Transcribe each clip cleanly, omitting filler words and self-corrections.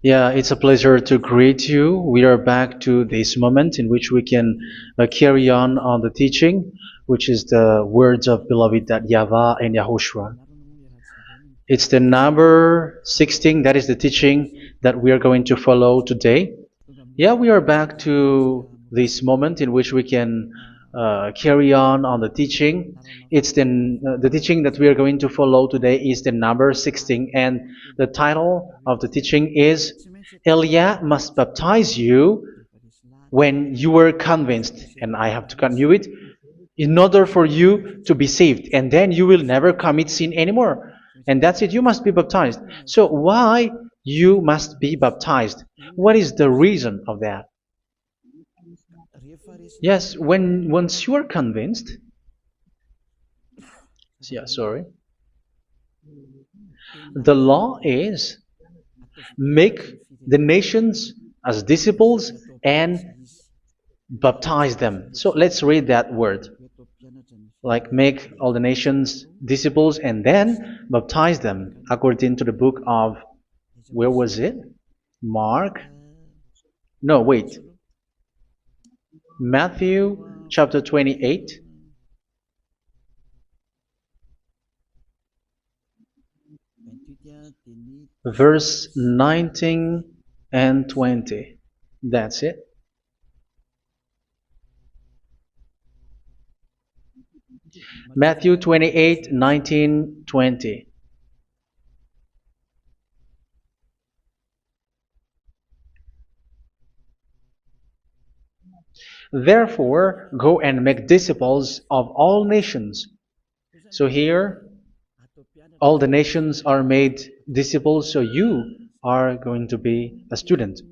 Yeah, it's a pleasure to greet you. We are back to this moment in which we can carry on the teaching, which is the words of beloved that YAHVAH and YAHOSHUA. It's the number 16, that is the teaching that we are going to follow today. Yeah, we are back to this moment in which we can carry on the teaching. It's the teaching that we are going to follow today is the number 16, and the title of the teaching is Elia must baptize you when you were convinced, and I have to continue it, in order for you to be saved, and then you will never commit sin anymore. And that's it, you must be baptized. So why you must be baptized? What is the reason of that? Yes, once you are convinced, yeah, sorry, the law is make the nations as disciples and baptize them. So let's read that word. Like make all the nations disciples and then baptize them according to the book of, where was it? Mark? No, wait. Matthew chapter 28. Verse 19 and 20. That's it. Matthew 28, 19, 20. Therefore, go and make disciples of all nations. So here, all the nations are made disciples, so you are going to be a student.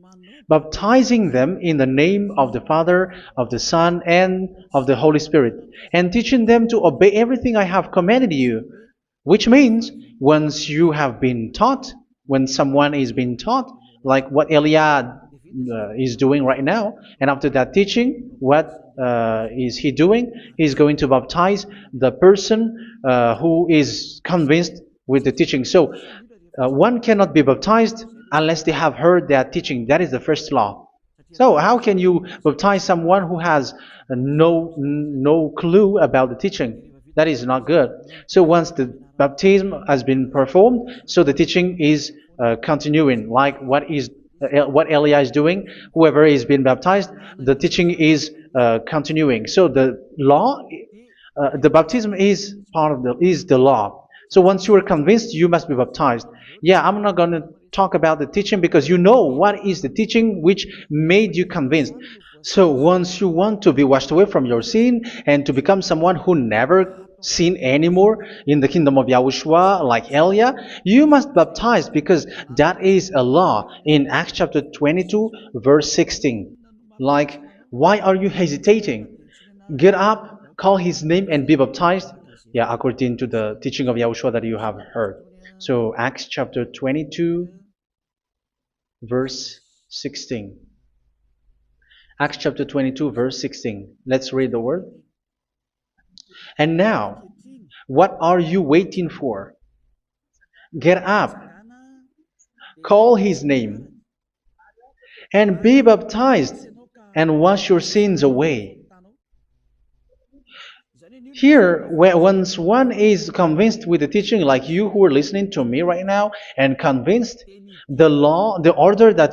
Baptizing them in the name of the Father, of the Son, and of the Holy Spirit, and teaching them to obey everything I have commanded you. Which means, once you have been taught, when someone is being taught, like what Elia is doing right now, and after that teaching, what is he doing? He's going to baptize the person who is convinced with the teaching. So one cannot be baptized unless they have heard that teaching. That is the first law. So how can you baptize someone who has no clue about the teaching? That is not good. So once the baptism has been performed, so the teaching is continuing. Like what Elia is doing, whoever is being baptized, the teaching is continuing. So the law, the baptism is part of the law. So once you are convinced, you must be baptized. Yeah, I'm not going to talk about the teaching because you know what is the teaching which made you convinced. So once you want to be washed away from your sin and to become someone who never sin anymore in the kingdom of Yahushua, like Elia, you must baptize because that is a law in Acts chapter 22, verse 16. Like, why are you hesitating? Get up, call his name, and be baptized. Yeah, according to the teaching of Yahushua that you have heard. So Acts chapter 22, verse 16. Acts chapter 22, verse 16. Let's read the word. And now, what are you waiting for? Get up, call his name, and be baptized, and wash your sins away. Here, once one is convinced with the teaching, like you who are listening to me right now, and convinced, the law, the order that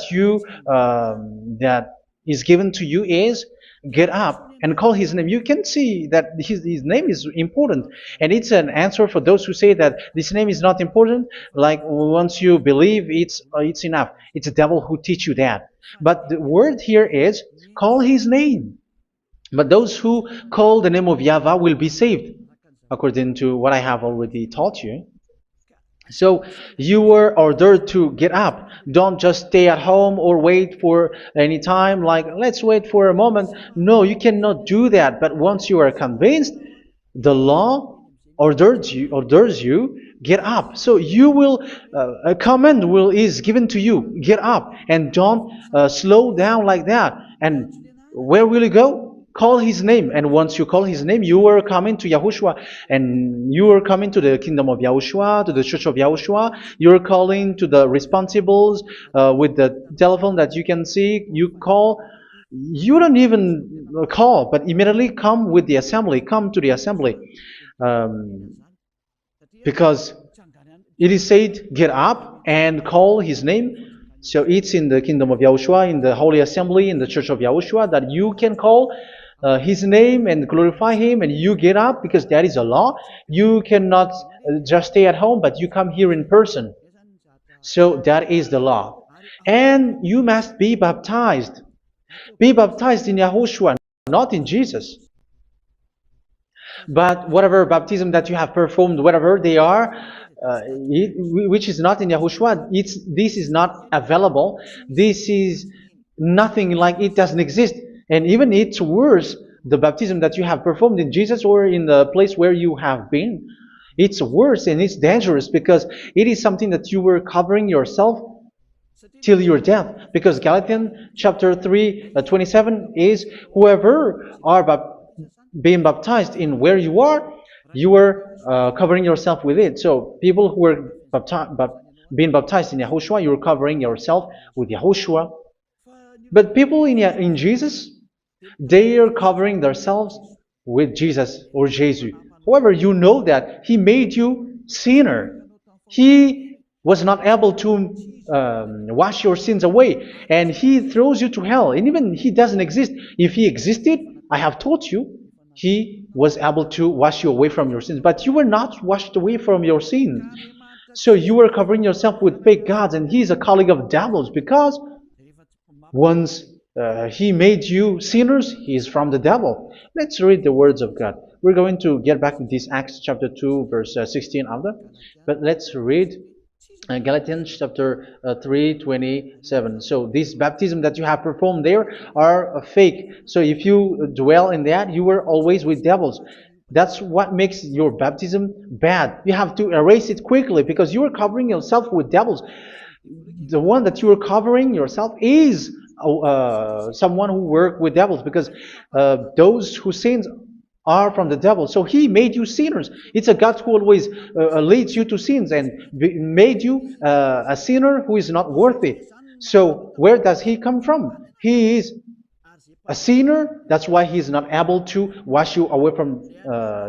that is given to you is get up and call his name. You can see that his name is important, and it's an answer for those who say that this name is not important. Like once you believe, it's enough. It's the devil who teach you that. But the word here is call his name. But those who call the name of YAHVAH will be saved, according to what I have already taught you. So you were ordered to get up. Don't just stay at home or wait for any time, like let's wait for a moment. No, you cannot do that. But once you are convinced, the law orders you get up. So you will a command is given to you, get up, and don't slow down like that. And where will you go? call his name. And once you call his name, you are coming to Yahushua. And you are coming to the kingdom of Yahushua, to the church of Yahushua. You're calling to the responsibles with the telephone that you can see. You call. You don't even call, but immediately come with the assembly. Come to the assembly. Um, because it is said, get up and call his name. So it's in the kingdom of Yahushua, in the holy assembly, in the church of Yahushua, that you can call his name and glorify him, and you get up, because that is a law. You cannot just stay at home, but you come here in person. So that is the law. And you must be baptized. Be baptized in Yahushua, not in Jesus. But whatever baptism that you have performed, whatever they are, which is not in Yahushua, this is not available. This is nothing, like it doesn't exist. And even it's worse, the baptism that you have performed in Jesus or in the place where you have been. It's worse and it's dangerous, because it is something that you were covering yourself till your death. Because Galatians chapter 3, 27 is, whoever are being baptized in where you are covering yourself with it. So people who are being baptized in Yahushua, you're covering yourself with Yahushua. But people in Jesus, they are covering themselves with Jesus or Jesus. However, you know that He made you sinner. He was not able to wash your sins away, and He throws you to hell. And even He doesn't exist. If He existed, I have taught you, He was able to wash you away from your sins. But you were not washed away from your sins. So you were covering yourself with fake gods, and He is a colleague of devils, because once He made you sinners, He is from the devil. Let's read the words of God. We're going to get back to this Acts chapter 2, verse 16 after. But let's read Galatians chapter 3, 27. So this baptism that you have performed there are fake. So if you dwell in that, you were always with devils. That's what makes your baptism bad. You have to erase it quickly, because you are covering yourself with devils. The one that you are covering yourself is someone who works with devils, because those who sin are from the devil. So He made you sinners. It's a God who always leads you to sins, and made you a sinner who is not worthy. So where does He come from? He is a sinner. That's why He is not able to wash you away from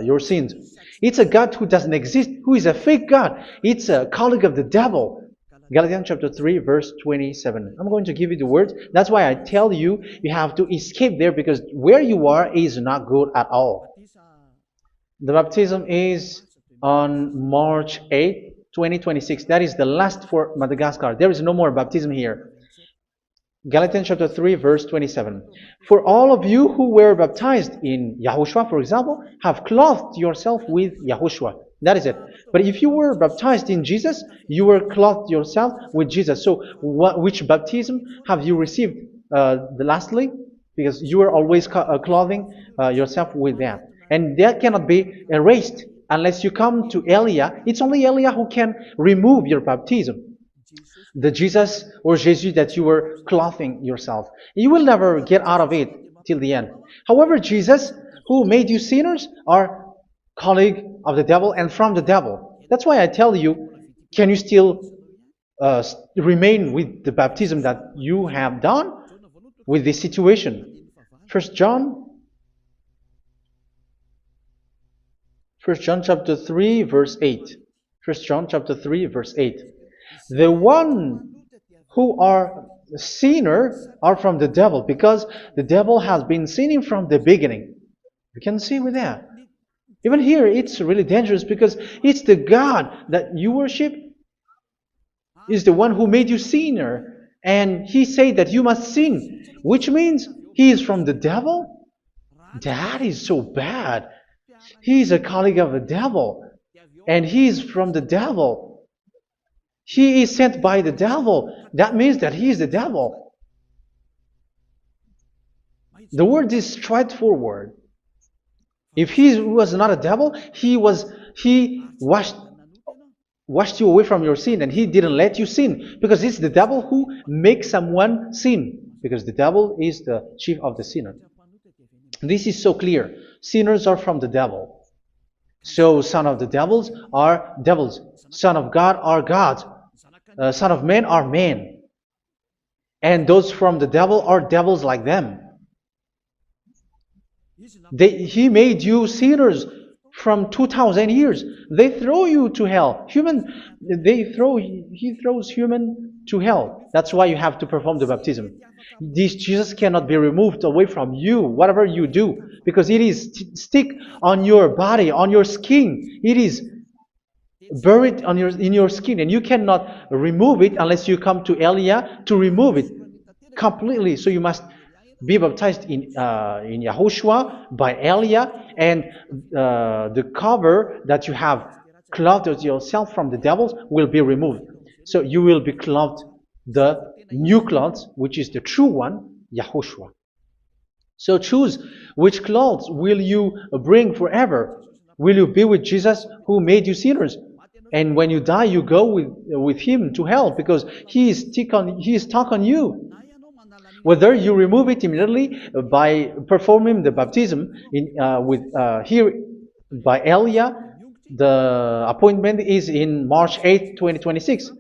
your sins. It's a God who doesn't exist, who is a fake God. It's a colleague of the devil. Galatians chapter 3, verse 27. I'm going to give you the words. That's why I tell you, you have to escape there, because where you are is not good at all. The baptism is on March 8, 2026. That is the last for Madagascar. There is no more baptism here. Galatians chapter 3, verse 27. For all of you who were baptized in Yahushua, for example, have clothed yourself with Yahushua. That is it. But if you were baptized in Jesus, you were clothed yourself with Jesus. So which baptism have you received lastly? Because you are always clothing yourself with that. And that cannot be erased unless you come to Elia. It's only Elia who can remove your baptism. The Jesus or Jesus that you were clothing yourself. You will never get out of it till the end. However, Jesus, who made you sinners, are colleague of the devil and from the devil. That's why I tell you, can you still remain with the baptism that you have done with this situation? First John chapter 3, verse 8. First John chapter 3, verse 8. The one who are sinner are from the devil, because the devil has been sinning from the beginning. You can see with that. Even here, it's really dangerous, because it's the God that you worship is the one who made you sinner, and He said that you must sin, which means He is from the devil. That is so bad. He is a colleague of the devil, and He is from the devil. He is sent by the devil. That means that He is the devil. The word is straightforward. If He was not a devil, He washed you away from your sin, and He didn't let you sin, because it's the devil who makes someone sin, because the devil is the chief of the sinner. This is so clear. Sinners are from the devil. So son of the devils are devils. Son of God are gods. Son of men are men. And those from the devil are devils like them. He made you sinners from 2,000 years. They throw you to hell. He throws human to hell. That's why you have to perform the baptism. This Jesus cannot be removed away from you, whatever you do, because it is stick on your body, on your skin. It is buried in your skin, and you cannot remove it unless you come to Elia to remove it completely. So you must be baptized in Yahushua by Elia, and the cover that you have clothed yourself from the devils will be removed. So you will be clothed the new clothes, which is the true one, Yahushua. So choose which clothes will you bring forever. Will you be with Jesus who made you sinners? And when you die, you go with him to hell because he is stuck on you. Whether you remove it immediately by performing the baptism here by Elia, the appointment is in March 8, 2026.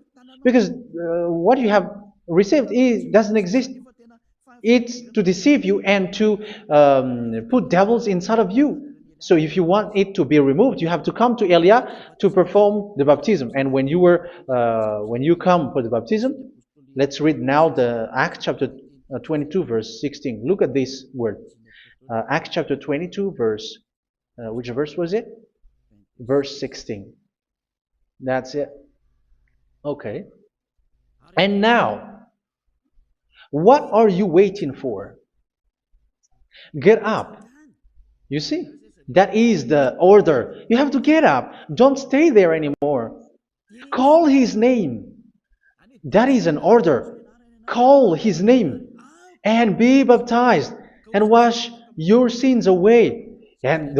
Because what you have received doesn't exist. It's to deceive you and to put devils inside of you. So if you want it to be removed, you have to come to Elia to perform the baptism. And when you come for the baptism, let's read now the Acts chapter 22 verse 16. Look at this word. Acts chapter 22 verse, which verse was it? Verse 16. That's it. Okay. And now, what are you waiting for? Get up. You see, that is the order. You have to get up. Don't stay there anymore. Call his name. That is an order. Call his name and be baptized and wash your sins away. And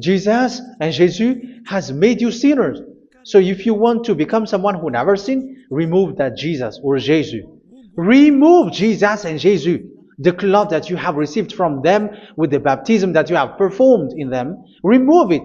Jesus has made you sinners. So if you want to become someone who never sinned, remove that Jesus or Jesus. Remove Jesus and Jesus, the cloth that you have received from them with the baptism that you have performed in them. Remove it.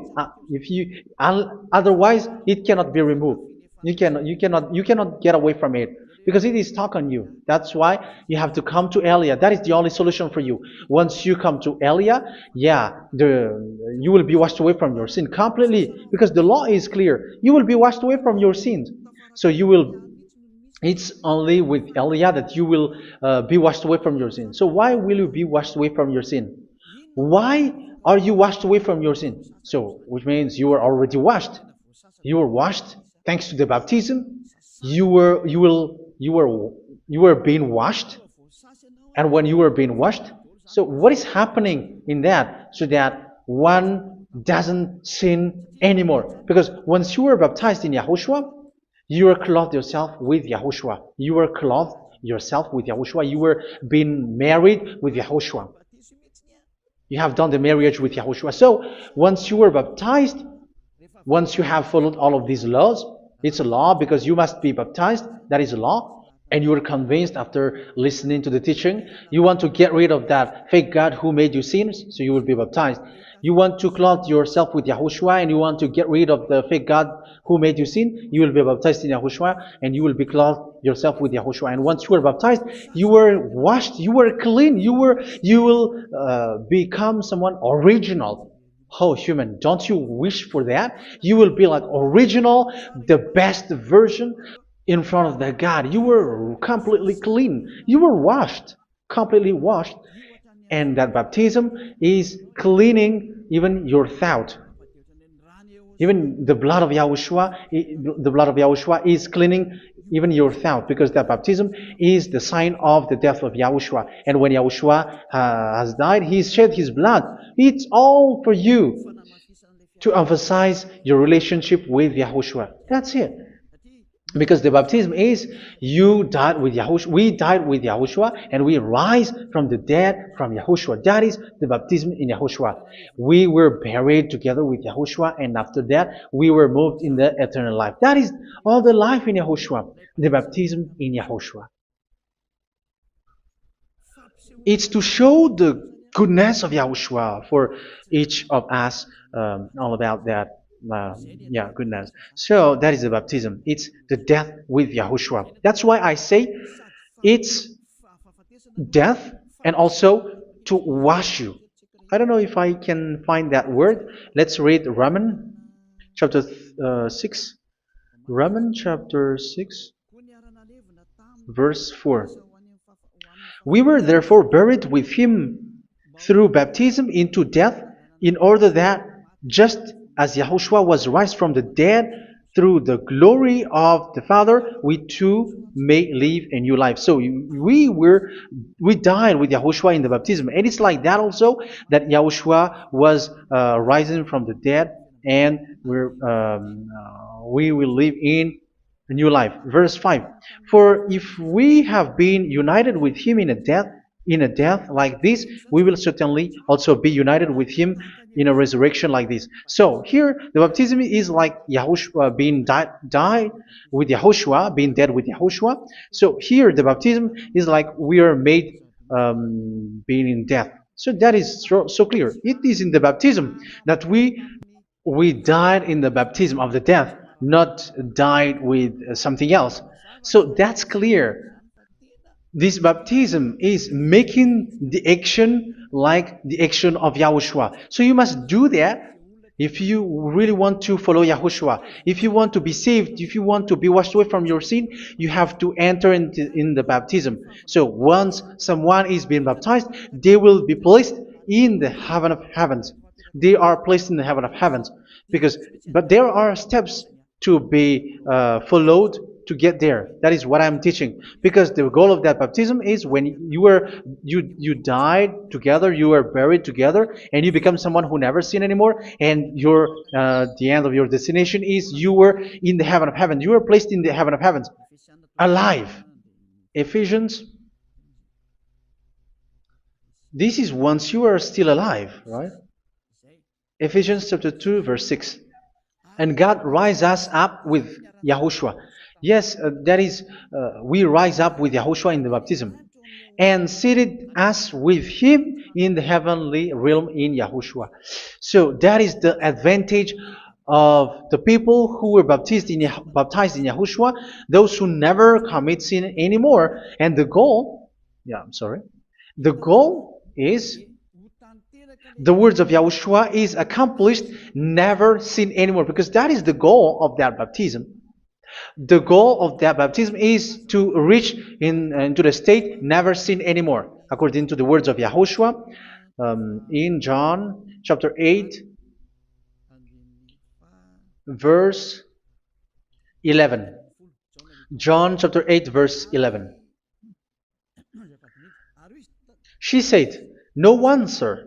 Otherwise, it cannot be removed. You cannot get away from it because it is stuck on you. That's why you have to come to Elia. That is the only solution for you. Once you come to Elia, you will be washed away from your sin completely because the law is clear. You will be washed away from your sins. So it's only with Elia that you will be washed away from your sin. So why will you be washed away from your sin? Why are you washed away from your sin? So, which means you are already washed. You were washed thanks to the baptism. You were being washed, and when you were being washed, so what is happening in that? So that one doesn't sin anymore. Because once you were baptized in Yahushua, you were clothed yourself with Yahushua. You were clothed yourself with Yahushua. You were being married with Yahushua. You have done the marriage with Yahushua. So once you were baptized, once you have followed all of these laws, it's a law because you must be baptized. That is a law. And you are convinced after listening to the teaching, you want to get rid of that fake God who made you sinners, so you will be baptized. You want to clothe yourself with Yahushua and you want to get rid of the fake God who made you sin, you will be baptized in Yahushua and you will be clothed yourself with Yahushua. And once you are baptized, you were washed, you were clean, you will become someone original. Oh, human, don't you wish for that? You will be like original, the best version in front of that God. You were completely clean. You were washed, completely washed. And that baptism is cleaning even your thought. Even the blood of Yahushua is cleaning even your thought, because that baptism is the sign of the death of Yahushua. And when Yahushua has died, he shed his blood. It's all for you to emphasize your relationship with Yahushua. That's it. Because the baptism is you died with Yahushua, we died with Yahushua, and we rise from the dead from Yahushua. That is the baptism in Yahushua. We were buried together with Yahushua, and after that we were moved in the eternal life. That is all the life in Yahushua, the baptism in Yahushua. It's to show the goodness of Yahushua for each of us, all about that. Yeah, goodness. So that is the baptism. It's the death with Yahushua. That's why I say it's death and also to wash you. I don't know if I can find that word. Let's read Romans chapter 6. Romans chapter 6, verse 4. We were therefore buried with him through baptism into death, in order that, just as Yahushua was raised from the dead through the glory of the Father, we too may live a new life. So we died with Yahushua in the baptism, and it's like that also that Yahushua was rising from the dead, and we will live in a new life. Verse 5. For if we have been united with him in a death like this, we will certainly also be united with him in a resurrection like this. So here the baptism is like Yahushua being died with Yahushua, being dead with Yahushua. So here the baptism is like we are made being in death. So that is so clear. It is in the baptism that we died in the baptism of the death, not died with something else. So that's clear. This baptism is making the action like the action of Yahushua. So you must do that if you really want to follow Yahushua. If you want to be saved, if you want to be washed away from your sin, you have to enter in the baptism. So once someone is being baptized, they will be placed in the heaven of heavens. They are placed in the heaven of heavens, but there are steps to be followed to get there. That is what I'm teaching, because the goal of that baptism is when you died together, you were buried together, and you become someone who never sin anymore, and the end of your destination is you were in the heaven of heaven. You were placed in the heaven of heavens, alive. Ephesians. This is once you are still alive, right? Ephesians chapter 2, verse 6. And God rise us up with Yahushua. Yes, that is, we rise up with Yahushua in the baptism. And seated us with him in the heavenly realm in Yahushua. So that is the advantage of the people who were baptized in Yahushua, those who never commit sin anymore. And the goal, the goal is the words of Yahushua is accomplished, never sin anymore, because that is the goal of that baptism. The goal of that baptism is to reach into the state never sin anymore, according to the words of Yahushua in John chapter 8, verse 11. John chapter 8, verse 11. She said, "No one, sir."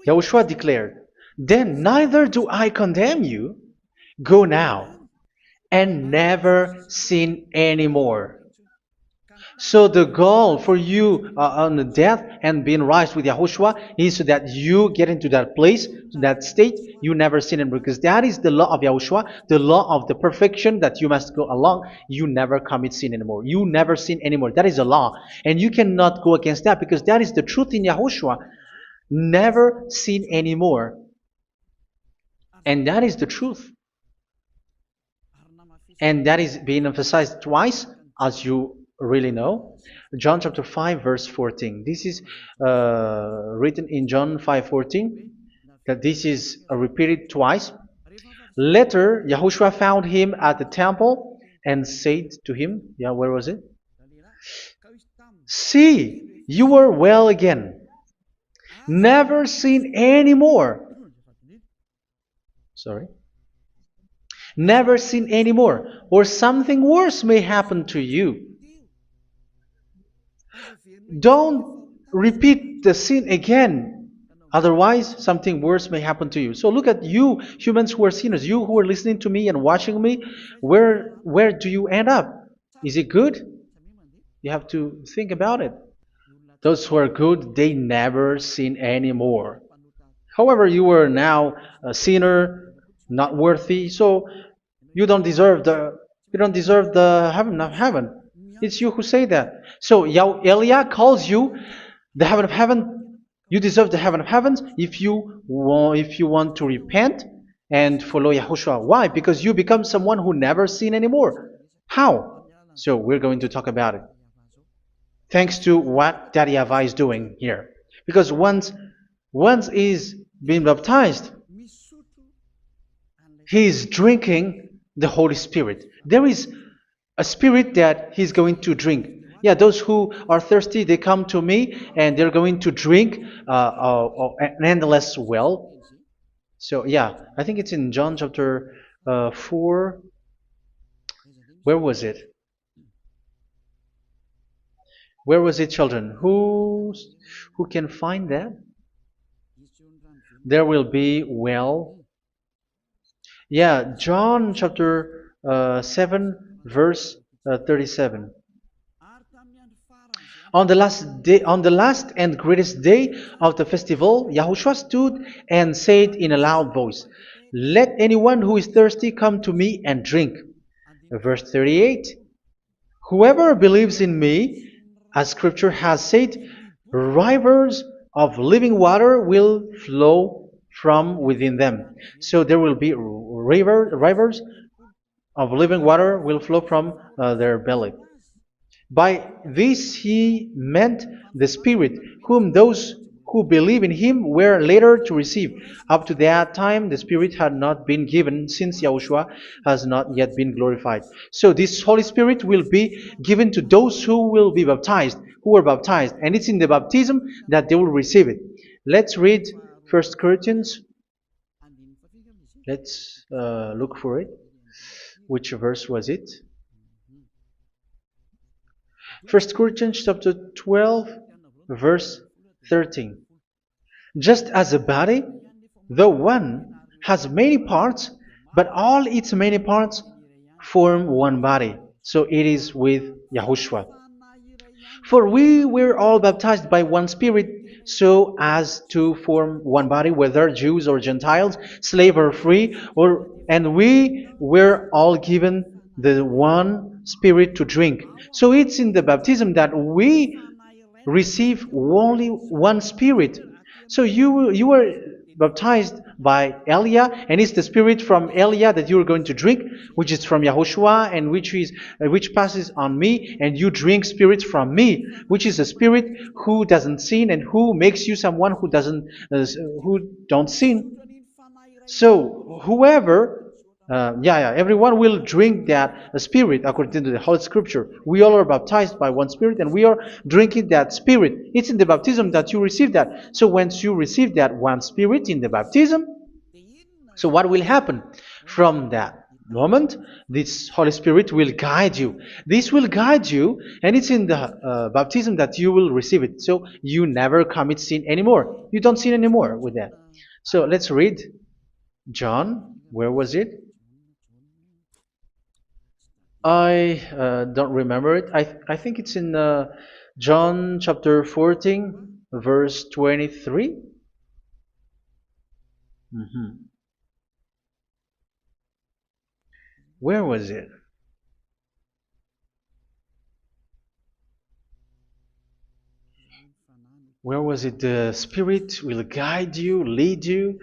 Yahushua declared, "Then neither do I condemn you. Go now and never sin anymore." So the goal for you on the death and being raised with Yahushua is so that you get into that place, that state, you never sin anymore. Because that is the law of Yahushua, the law of the perfection that you must go along. You never commit sin anymore. You never sin anymore. That is a law. And you cannot go against that, because that is the truth in Yahushua. Never sin anymore. And that is the truth. And that is being emphasized twice, as you really know. John chapter 5, verse 14. This is written in John 5:14, that this is repeated twice. Later, Yahushua found him at the temple and said to him, where was it? "See, you are well again. Never sin anymore." Sorry. Never sin anymore, or something worse may happen to you. Don't repeat the sin again. Otherwise, something worse may happen to you. So look at you, humans who are sinners, you who are listening to me and watching me. Where do you end up? Is it good? You have to think about it. Those who are good, they never sin anymore. However, you are now a sinner, not worthy, so you don't deserve the heaven of heaven. It's you who say that. So Elia calls you the heaven of heaven You deserve the heaven of heavens if you want to repent and follow Yahushua. Why? Because you become someone who never sin anymore. How? So we're going to talk about it. Thanks to what Daddy YAHVAH is doing here. Because once he's been baptized, he's drinking the Holy Spirit. There is a spirit that he's going to drink. Yeah, those who are thirsty, they come to me and they're going to drink an endless well. So yeah, I think it's in John chapter 4. Where was it? Where was it, children? Who can find that? There will be well. Yeah, John chapter 7, verse 37. On the last and greatest day of the festival, Yahushua stood and said in a loud voice, "Let anyone who is thirsty come to me and drink." Verse 38. Whoever believes in me, as scripture has said, rivers of living water will flow from within them. So there will be rivers of living water will flow from their belly. By this he meant the Spirit, whom those who believe in him were later to receive. Up to that time, the Spirit had not been given, since Yahushua has not yet been glorified. So this Holy Spirit will be given to those who will be baptized, who were baptized, and it's in the baptism that they will receive it. Let's read 1 Corinthians. Let's look for it. Which verse was it? 1 Corinthians chapter 12, verse 13. Just as a body, though one, has many parts, but all its many parts form one body. So it is with Yahushua. For we were all baptized by one Spirit, so as to form one body, whether Jews or Gentiles, slave or free, and we were all given the one Spirit to drink. So it's in the baptism that we receive only one Spirit. So you were baptized by Elia, and it's the Spirit from Elia that you are going to drink, which is from Yahushua, and which passes on me, and you drink Spirit from me, which is a Spirit who doesn't sin and who makes you someone who don't sin. So whoever everyone will drink that Spirit according to the Holy Scripture. We all are baptized by one Spirit, and we are drinking that Spirit. It's in the baptism that you receive that. So once you receive that one Spirit in the baptism, so what will happen from that moment? This Holy Spirit will guide you. This will guide you, and it's in the baptism that you will receive it. So you never commit sin anymore. You don't sin anymore with that. So let's read John. Where was it? I don't remember it. I think it's in John chapter 14, verse 23. Where was it? Where was it? The Spirit will guide you, lead you.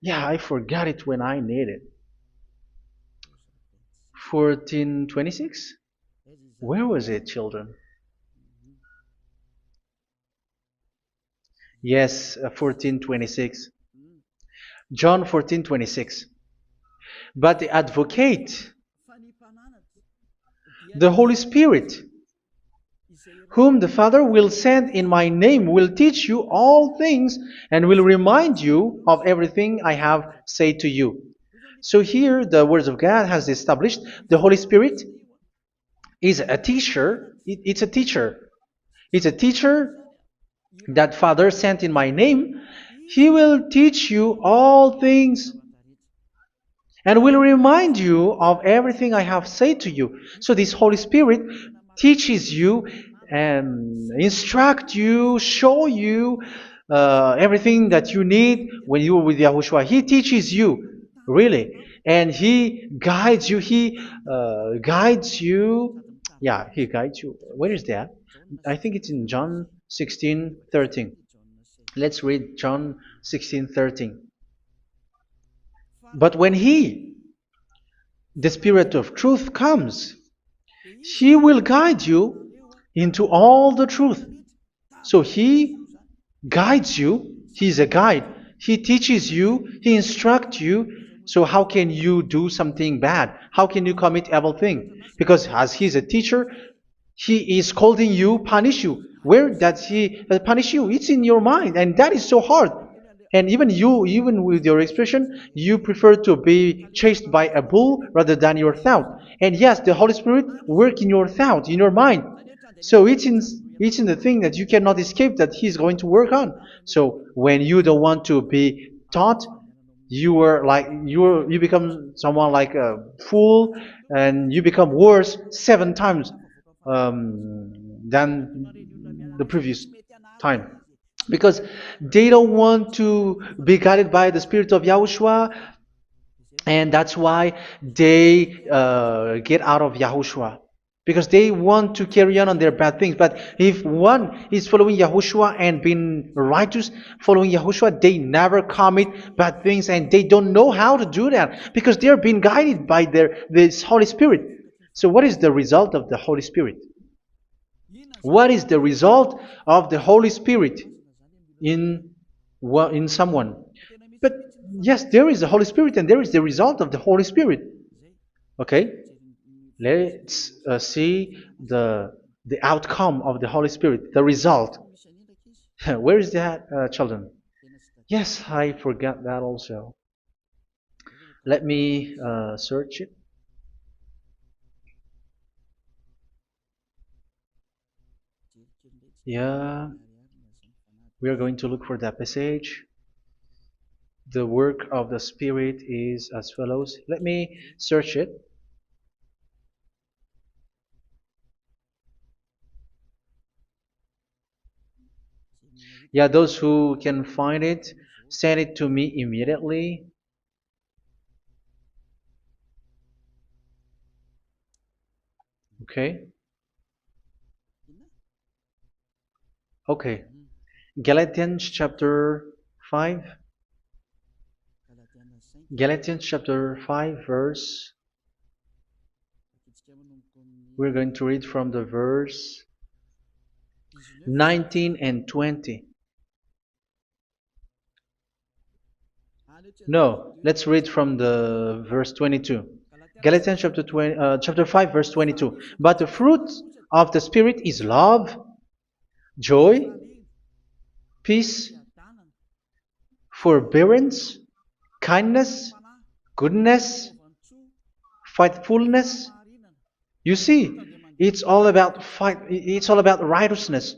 Yeah, I forgot it when I need it. 14:26? Where was it, children? Yes, 14:26. John 14:26. But the advocate, the Holy Spirit, whom the Father will send in my name, will teach you all things and will remind you of everything I have said to you. So here the words of God has established the Holy Spirit is a teacher. It's a teacher. It's a teacher that Father sent in my name. He will teach you all things and will remind you of everything I have said to you. So this Holy Spirit teaches you and instruct you, show you everything that you need when you are with Yahushua. He teaches you, really. And He guides you. He guides you. Yeah, He guides you. Where is that? I think it's in John 16:13. Let's read John 16:13. But when He, the Spirit of truth, comes, He will guide you into all the truth. So He guides you. He's a guide. He teaches you. He instructs you. So how can you do something bad? How can you commit evil thing? Because as He's a teacher, He is scolding you, punish you. Where does He punish you? It's in your mind, and that is so hard. And even you, even with your expression, you prefer to be chased by a bull rather than your thought. And yes, the Holy Spirit work in your thought, in your mind. So it's in the thing that you cannot escape that He's going to work on. So when you don't want to be taught, you become someone like a fool, and you become worse 7 times than the previous time, because they don't want to be guided by the Spirit of Yahushua, and that's why they get out of Yahushua, because they want to carry on their bad things. But if one is following Yahushua and being righteous, following Yahushua, they never commit bad things, and they don't know how to do that because they are being guided by this Holy Spirit. So what is the result of the Holy Spirit? What is the result of the Holy Spirit in someone? But yes, there is the Holy Spirit, and there is the result of the Holy Spirit. Okay, let's see the outcome of the Holy Spirit, the result. Where is that, children? Yes, I forgot that also. Let me search it. Yeah, we are going to look for that passage. The work of the Spirit is as follows. Let me search it. Yeah, those who can find it, send it to me immediately. Okay. Okay. Galatians chapter 5. Galatians chapter 5 verse. We're going to read from the verse 19 and 20. No, let's read from the verse 22. Galatians chapter 5 verse 22. But the fruit of the Spirit is love, joy, peace, forbearance, kindness, goodness, faithfulness. You see, it's all about it's all about righteousness,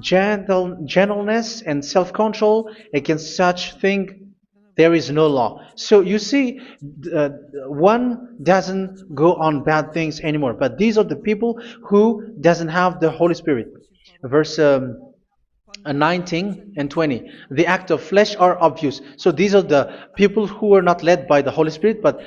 gentleness, and self-control. Against such thing, there is no law. So you see, uh, one doesn't go on bad things anymore. But these are the people who doesn't have the Holy Spirit. Verse 19 and 20. The act of flesh are obvious. So these are the people who are not led by the Holy Spirit, but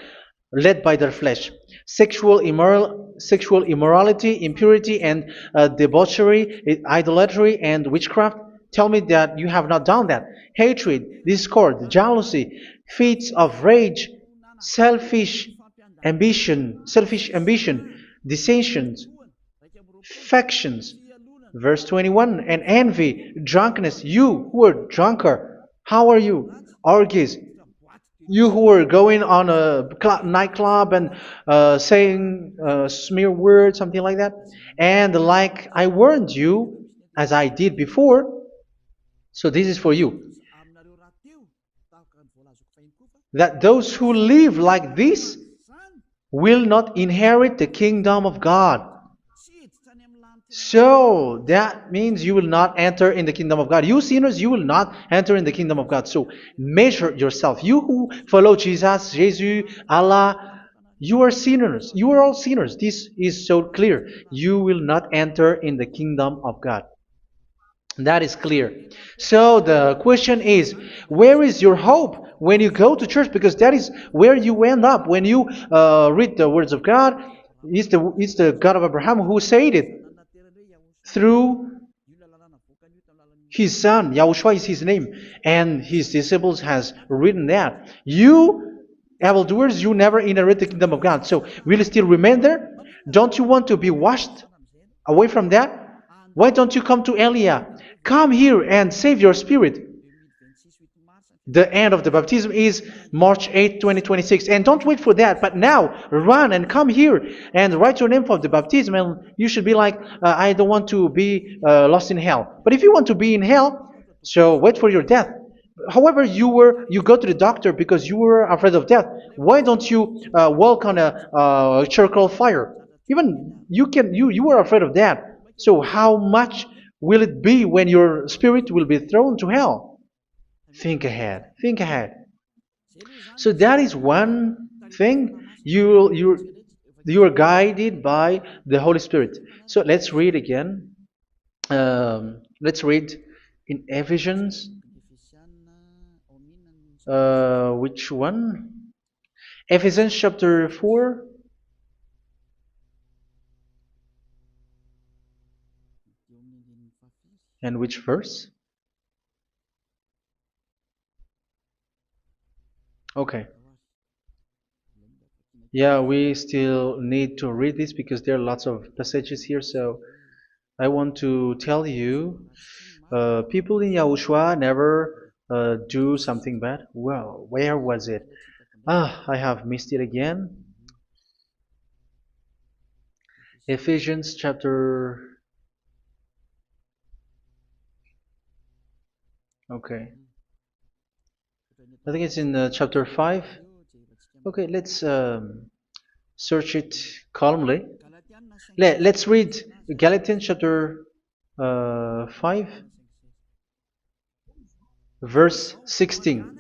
led by their flesh. Sexual immorality, impurity, and debauchery, idolatry, and witchcraft. Tell me that you have not done that. Hatred, discord, jealousy, fits of rage, selfish ambition, dissensions, factions. Verse 21, and envy, drunkenness. You who are drunker, how are you? Orgies. You who are going on a nightclub and saying smear words, something like that. And like I warned you, as I did before, so this is for you, that those who live like this will not inherit the kingdom of God. So that means you will not enter in the kingdom of God. You sinners, you will not enter in the kingdom of God. So measure yourself. You who follow Jesus, Allah, you are sinners. You are all sinners. This is so clear. You will not enter in the kingdom of God. That is clear. So the question is, where is your hope when you go to church? Because that is where you end up when you read the words of God. It's the God of Abraham who said it through His son, Yahushua is his name, and his disciples has written that. You, evildoers, you never inherit the kingdom of God. So, will you still remain there? Don't you want to be washed away from that? Why don't you come to Elia? Come here and save your spirit. The end of the baptism is March 8th, 2026. And don't wait for that, but now run and come here and write your name for the baptism. And you should be like, I don't want to be lost in hell. But if you want to be in hell, so wait for your death. However, you go to the doctor because you were afraid of death. Why don't you walk on a charcoal fire? Even you were afraid of that. So how much will it be when your spirit will be thrown to hell? Think ahead. Think ahead. So that is one thing. You are guided by the Holy Spirit. So let's read again. Let's read in Ephesians. Which one? Ephesians chapter 4. And which verse? Okay. Yeah, we still need to read this because there are lots of passages here. So I want to tell you, people in Yahushua never do something bad. Well, where was it? I have missed it again. Ephesians chapter. Okay. I think it's in chapter 5. Okay, let's search it calmly. Let's read Galatians chapter 5, verse 16.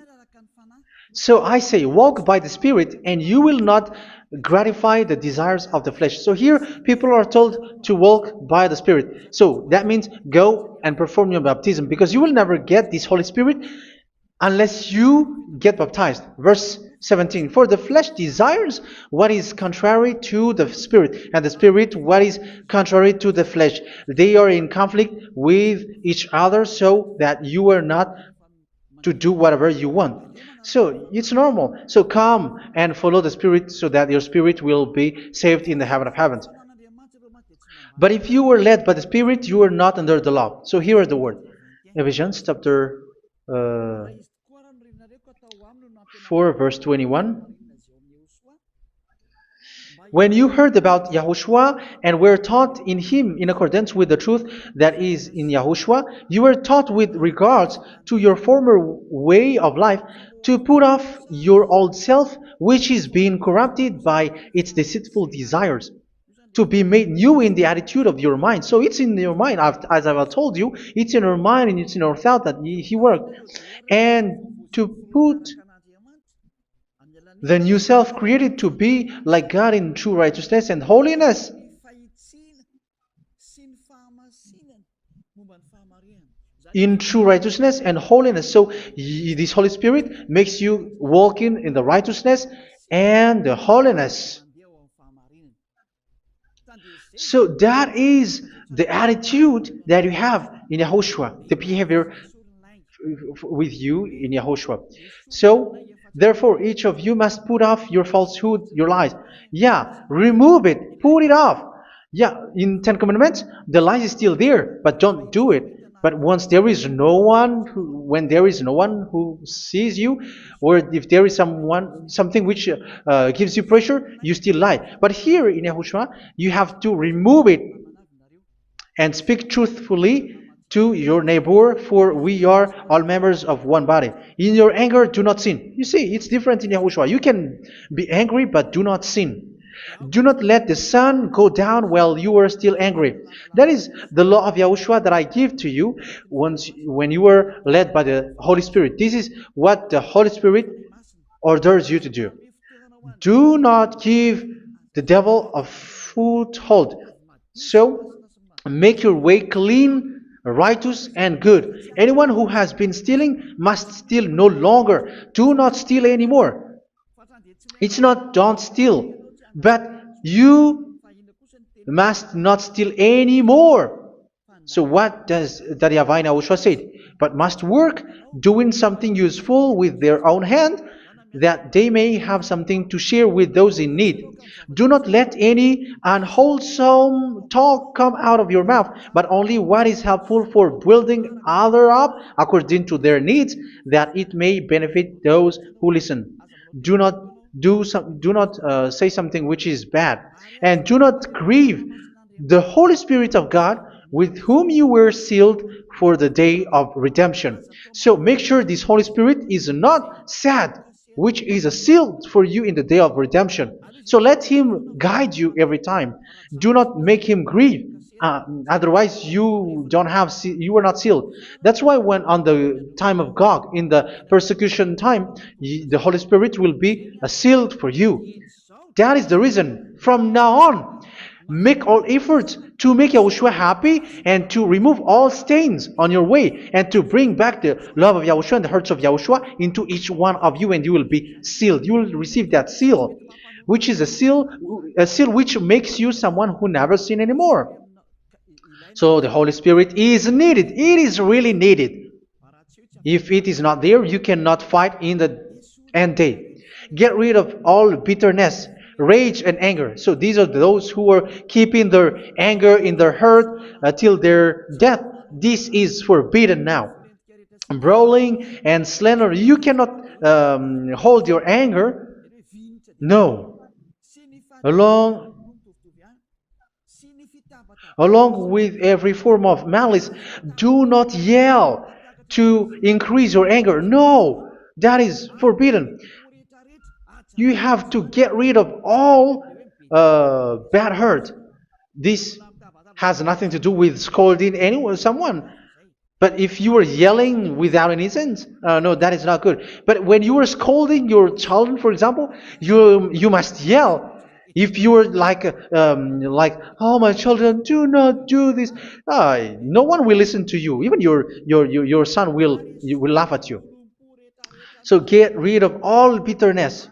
So I say, walk by the Spirit, and you will not gratify the desires of the flesh. So here, people are told to walk by the Spirit. So that means go and perform your baptism, because you will never get this Holy Spirit unless you get baptized. Verse 17. For the flesh desires what is contrary to the Spirit, and the Spirit what is contrary to the flesh. They are in conflict with each other, so that you are not to do whatever you want. So it's normal. So come and follow the Spirit so that your spirit will be saved in the heaven of heavens. But if you were led by the Spirit, you are not under the law. So here are the word. Ephesians chapter 4 verse 21. When you heard about Yahushua and were taught in him in accordance with the truth that is in Yahushua, you were taught with regards to your former way of life to put off your old self, which is being corrupted by its deceitful desires, to be made new in the attitude of your mind. So it's in your mind, as I've told you, it's in your mind and it's in your thought that he worked. And to put the new self created to be like God in true righteousness and holiness. In true righteousness and holiness. So this Holy Spirit makes you walking in the righteousness and the holiness. So that is the attitude that you have in Yahushua, the behavior with you in Yahushua. So therefore, each of you must put off your falsehood, your lies. Yeah, remove it, put it off. Yeah, in Ten Commandments, the lies is still there, but don't do it. But once there is no one, when there is no one who sees you, or if there is something which gives you pressure, you still lie. But here in Yahushua, you have to remove it and speak truthfully to your neighbor, for we are all members of one body. In your anger, do not sin. You see, it's different in Yahushua. You can be angry, but do not sin. Do not let the sun go down while you are still angry. That is the law of Yahushua that I give to you when you were led by the Holy Spirit. This is what the Holy Spirit orders you to do. Do not give the devil a foothold. So, make your way clean, righteous and good. Anyone who has been stealing must steal no longer. Do not steal anymore. It's not don't steal, but you must not steal anymore. So what does the Yahweh YAHOSHUA say? But must work doing something useful with their own hand, that they may have something to share with those in need. Do not let any unwholesome talk come out of your mouth, but only what is helpful for building other up according to their needs, that it may benefit those who listen. Do not do not say something which is bad, and do not grieve the Holy Spirit of God, with whom you were sealed for the day of redemption. So make sure this Holy Spirit is not sad, which is a seal for you in the day of redemption. So let Him guide you every time. Do not make Him grieve. Otherwise, you don't have you are not sealed. That's why when on the time of God, in the persecution time, the Holy Spirit will be a sealed for you. That is the reason. From now on, make all efforts to make Yahushua happy and to remove all stains on your way and to bring back the love of Yahushua and the hearts of Yahushua into each one of you, and you will be sealed. You will receive that seal, which is a seal which makes you someone who never sin anymore. So the Holy Spirit is needed. It is really needed. If it is not there, you cannot fight in the end day. Get rid of all bitterness, rage, and anger. So these are those who are keeping their anger in their heart till their death. This is forbidden now. Brawling and slander. You cannot hold your anger. No. Along with every form of malice, do not yell to increase your anger. No, that is forbidden. You have to get rid of all bad hurt. This has nothing to do with scolding anyone, someone. But if you are yelling without any sense, no, that is not good. But when you are scolding your child, for example, you must yell. If you are like, oh, my children, do not do this, no one will listen to you. Even your son will laugh at you. So get rid of all bitterness.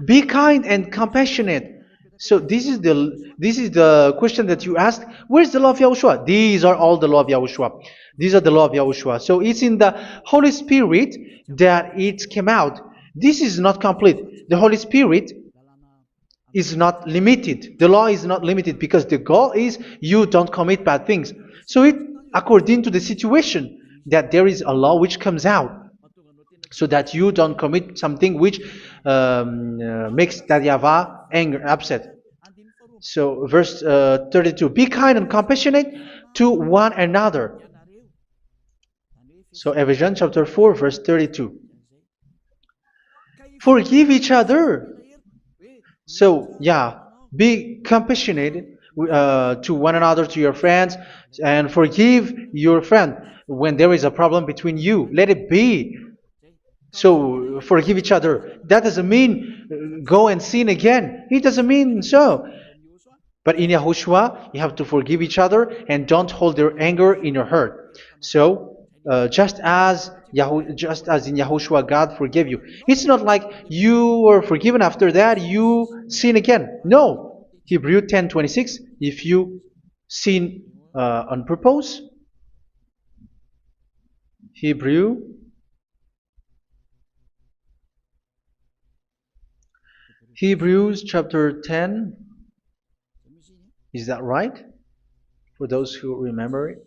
Be kind and compassionate. So this is the question that you asked. Where's the law of Yahushua? These are all the law of Yahushua. These are the law of Yahushua. So it's in the Holy Spirit that it came out. This is not complete. The Holy Spirit is not limited. The law is not limited because the goal is you don't commit bad things. So it according to the situation that there is a law which comes out, so that you don't commit something which makes that YAHVAH anger, upset. So verse 32, be kind and compassionate to one another. So Ephesians chapter 4 verse 32. Forgive each other. So yeah, be compassionate to one another, to your friends, and forgive your friend when there is a problem between you. Let it be. So forgive each other. That doesn't mean go and sin again. It doesn't mean so. But in Yahushua, you have to forgive each other and don't hold your anger in your heart. So just as in Yahushua, God forgave you. It's not like you were forgiven after that you sin again. No. Hebrew 10:26. If you sin on purpose, Hebrews chapter 10. Is that right? For those who remember it?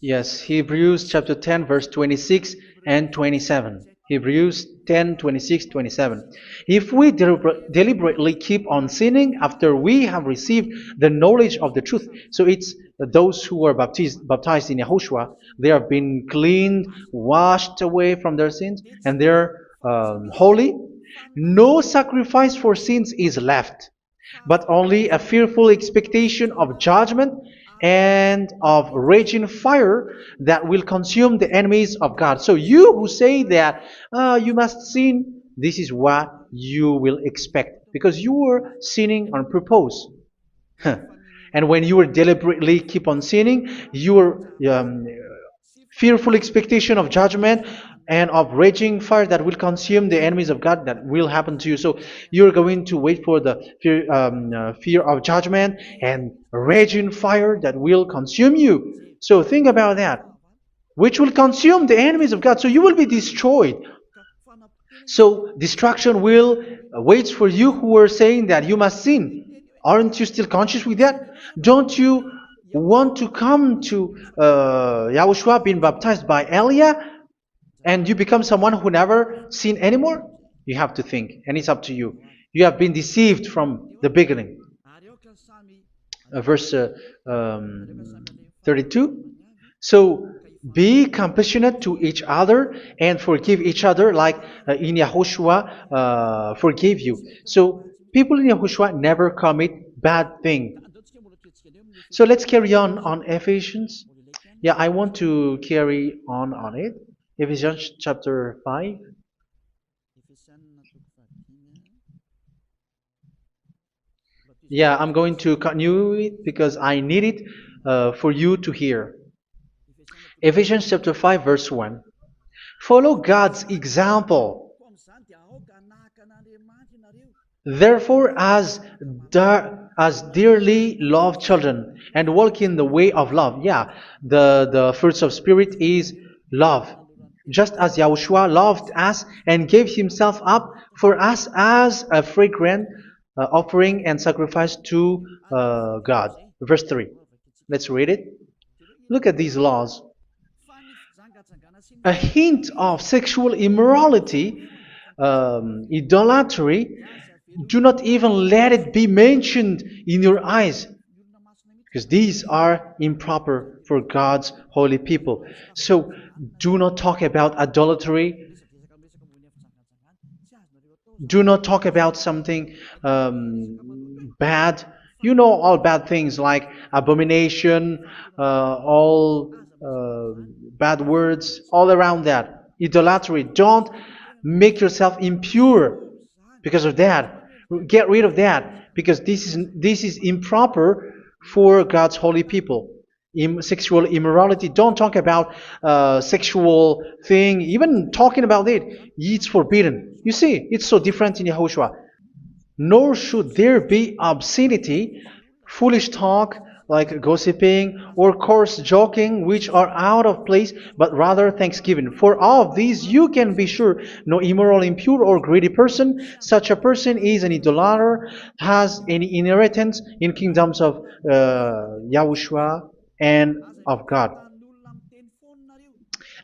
Yes, Hebrews chapter 10 verse 26 and 27. Hebrews 10, 26, 27. If we deliberately keep on sinning after we have received the knowledge of the truth, so it's those who are baptized in Yahushua, they have been cleaned, washed away from their sins, and they're holy. No sacrifice for sins is left, but only a fearful expectation of judgment and of raging fire that will consume the enemies of God. So you who say that you must sin, this is what you will expect, because you were sinning on purpose. And when you will deliberately keep on sinning, you are fearful expectation of judgment and of raging fire that will consume the enemies of God that will happen to you. So you're going to wait for the fear of judgment and raging fire that will consume you. So think about that, which will consume the enemies of God. So you will be destroyed. So destruction will waits for you who are saying that you must sin. Aren't you still conscious with that? Don't you want to come to Yahushua being baptized by Elia and you become someone who never sin anymore? You have to think, and it's up to you. You have been deceived from the beginning. Verse 32. So be compassionate to each other and forgive each other like in Yahushua forgave you. So people in Yahushua never commit bad thing. So let's carry on Ephesians. Yeah, I want to carry on it. Ephesians chapter 5. Yeah, I'm going to continue it because I need it for you to hear. Ephesians chapter 5 verse 1. Follow God's example. Therefore, as dearly loved children, and walk in the way of love. Yeah, the fruits of spirit is love. Just as Yahushua loved us and gave himself up for us as a fragrant offering and sacrifice to God. Verse 3. Let's read it. Look at these laws. A hint of sexual immorality, idolatry, do not even let it be mentioned in your eyes, because these are improper for God's holy people. So do not talk about idolatry. Do not talk about something bad. You know all bad things like abomination, all bad words, all around that. Idolatry. Don't make yourself impure because of that. Get rid of that because this is improper for God's holy people. Sexual immorality. Don't talk about sexual thing. Even talking about it's forbidden. You see, it's so different in Yahushua. Nor should there be obscenity, foolish talk like gossiping or coarse joking, which are out of place, but rather thanksgiving. For of these you can be sure: no immoral, impure, or greedy person, such a person is an idolater, has any inheritance in kingdoms of Yahushua and of God.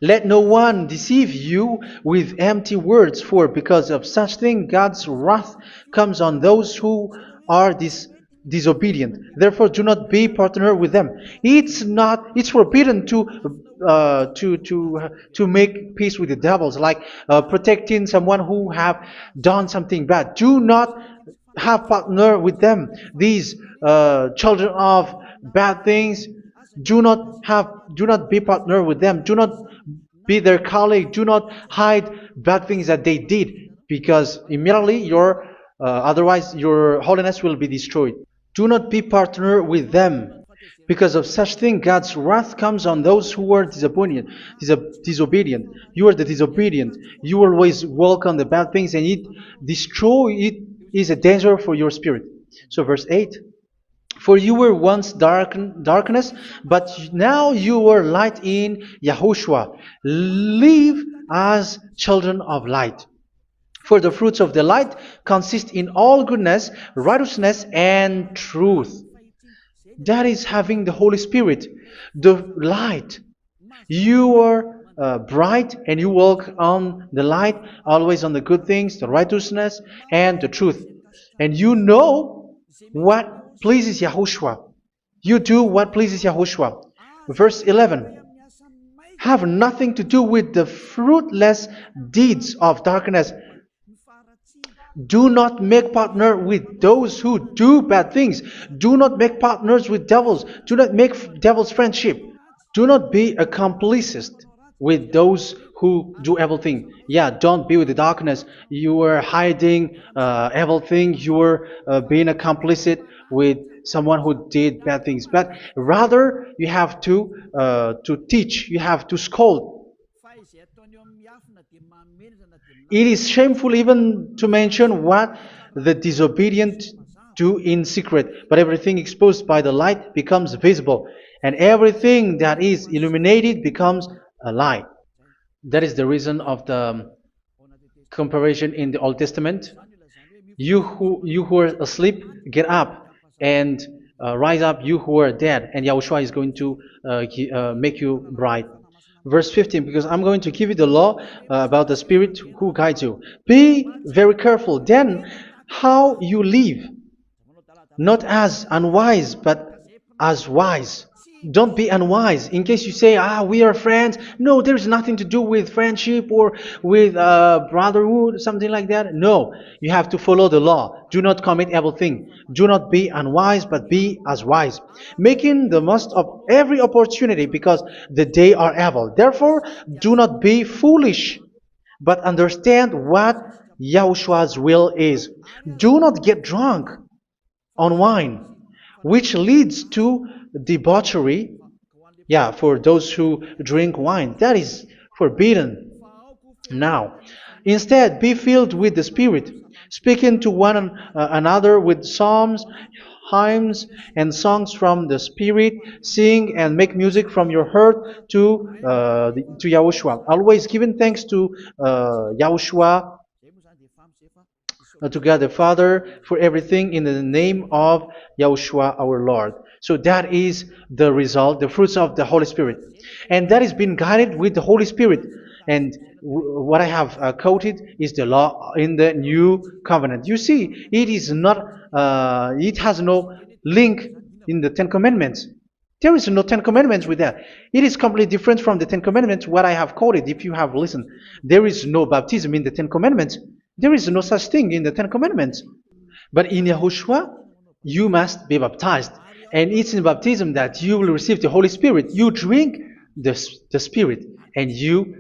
Let no one deceive you with empty words, for because of such thing God's wrath comes on those who are disobedient. Therefore, do not be partner with them. It's forbidden to make peace with the devils, like protecting someone who have done something bad. Do not have partner with them. These children of bad things. Do not be partner with them. Do not be their colleague. Do not hide bad things that they did, because immediately otherwise your holiness will be destroyed. Do not be partner with them. Because of such thing, God's wrath comes on those who are disobedient. You are the disobedient. You always walk on the bad things, and it is a danger for your spirit. So verse 8. For you were once darkness, but now you are light in Yahushua. Live as children of light. For the fruits of the light consist in all goodness, righteousness, and truth. That is having the Holy Spirit, the light. You are bright and you walk on the light, always on the good things, the righteousness, and the truth. And you know what pleases Yahushua. You do what pleases Yahushua. Verse 11. Have nothing to do with the fruitless deeds of darkness. Do not make partner with those who do bad things. Do not make partners with devils. Do not make devils friendship. Do not be a complicit with those who do evil thing. Yeah, don't be with the darkness. You are hiding evil thing. You are being a complicit with someone who did bad things, but rather you have to teach, you have to scold. It is shameful even to mention what the disobedient do in secret, but everything exposed by the light becomes visible, and everything that is illuminated becomes a light. That is the reason of the comparison in the Old Testament. You who are asleep, get up and rise up, you who are dead, and Yahushua is going to make you bright. Verse 15, because I'm going to give you the law about the Spirit who guides you. Be very careful then how you live, not as unwise, but as wise. Don't be unwise. In case you say, we are friends. No, there's nothing to do with friendship or with brotherhood, something like that. No, you have to follow the law. Do not commit evil thing. Do not be unwise, but be as wise, making the most of every opportunity, because the day are evil. Therefore, do not be foolish, but understand what Yahushua's will is. Do not get drunk on wine, which leads to debauchery. Yeah, for those who drink wine, that is forbidden now. Instead, be filled with the Spirit, speaking to one another with psalms, hymns, and songs from the Spirit. Sing and make music from your heart to Yahushua. Always giving thanks to Yahushua, to God the Father, for everything in the name of Yahushua our Lord. So that is the result, the fruits of the Holy Spirit. And that is being guided with the Holy Spirit. And what I have quoted is the law in the new covenant. You see, it is not, it has no link in the Ten Commandments. There is no Ten Commandments with that. It is completely different from the Ten Commandments, what I have quoted, if you have listened. There is no baptism in the Ten Commandments. There is no such thing in the Ten Commandments. But in Yahushua, you must be baptized. And it's in baptism that you will receive the Holy Spirit. You drink the Spirit, and you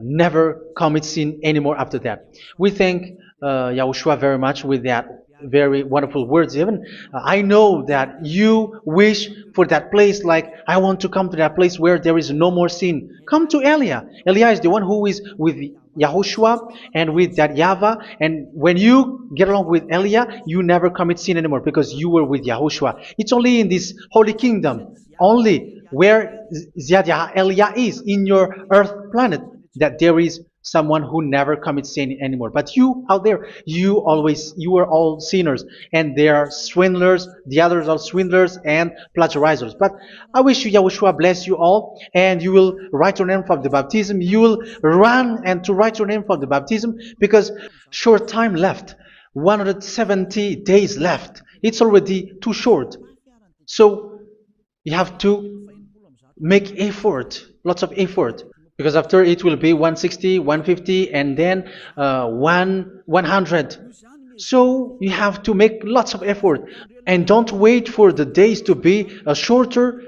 never commit sin anymore after that. We thank Yahushua very much with that very wonderful words. Even I know that you wish for that place, like, I want to come to that place where there is no more sin. Come to Elia. Elia is the one who is with Yahushua and with that YAHVAH. And when you get along with Elia, you never commit sin anymore, because you were with Yahushua. It's only in this holy kingdom, only where Elia is, in your earth planet, that there is someone who never commits sin anymore. But you out there, you are all sinners, and they are swindlers. The others are swindlers and plagiarizers. But I wish you, Yahushua, bless you all, and you will write your name for the baptism. You will run and to write your name for the baptism, because short time left, 170 days left. It's already too short. So you have to make effort, lots of effort, because after it will be 160, 150, and then 100. So you have to make lots of effort, and don't wait for the days to be shorter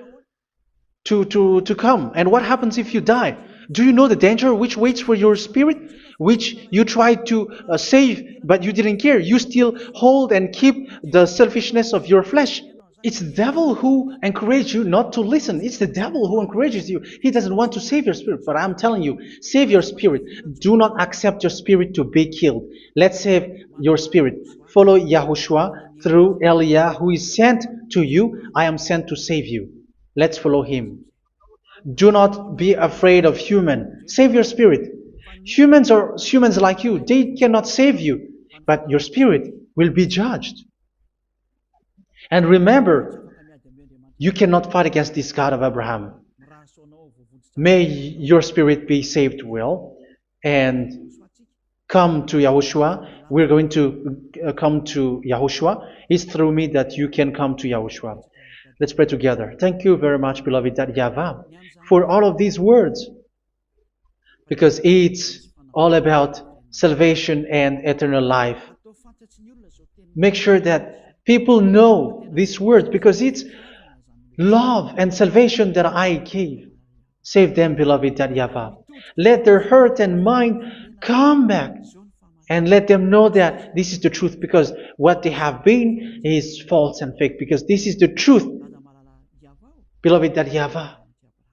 to come. And what happens if you die? Do you know the danger which waits for your spirit, which you tried to save, but you didn't care? You still hold and keep the selfishness of your flesh. It's the devil who encourages you not to listen. It's the devil who encourages you. He doesn't want to save your spirit. But I'm telling you, save your spirit. Do not accept your spirit to be killed. Let's save your spirit. Follow Yahushua through Elia, who is sent to you. I am sent to save you. Let's follow him. Do not be afraid of human. Save your spirit. Humans are humans like you. They cannot save you. But your spirit will be judged. And remember, you cannot fight against this God of Abraham. May your spirit be saved well, and come to Yahushua. We're going to come to Yahushua. It's through me that you can come to Yahushua. Let's pray together. Thank you very much, beloved YAHVAH, for all of these words, because it's all about salvation and eternal life. Make sure that people know these words, because it's love and salvation that I gave. Save them, beloved YAHVAH. Let their heart and mind come back And let them know that this is the truth, because what they have been is false and fake, because this is the truth. Beloved, that YAHVAH,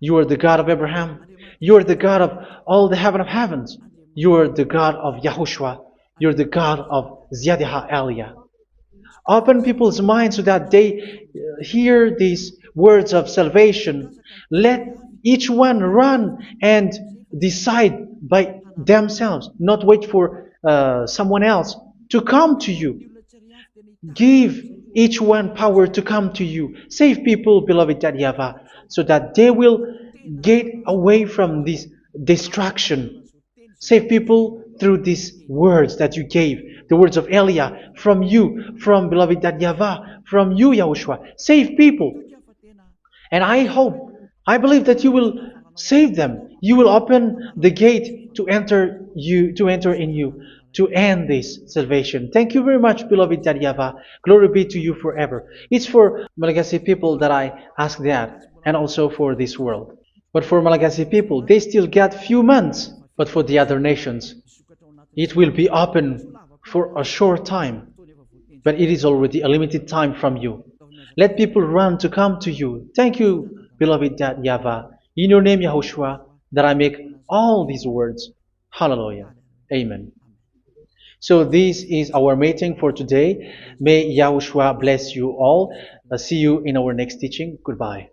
you are the God of Abraham. You are the God of all the heaven of heavens. You are the God of YAHOSHUA. You are the God of Ziyadiha Aliyah. Open people's minds so that they hear these words of salvation. Let each one run and decide by themselves, not wait for someone else to come to you. Give each one power to come to you. Save people, beloved YAHVAH, so that they will get away from this distraction. Save people through these words that you gave, the words of Elia, from you, from beloved YAHVAH, from you, Yahushua. Save people. And I believe that you will save them. You will open the gate to enter in you, to end this salvation. Thank you very much, beloved YAHVAH. Glory be to you forever. It's for Malagasy people that I ask that, and also for this world. But for Malagasy people, they still get few months. But for the other nations, it will be open for a short time. But it is already a limited time from you. Let people run to come to you. Thank you, beloved YAHVAH. In your name, Yahushua, that I make all these words. Hallelujah. Amen. So this is our meeting for today. May Yahushua bless you all. See you in our next teaching. Goodbye.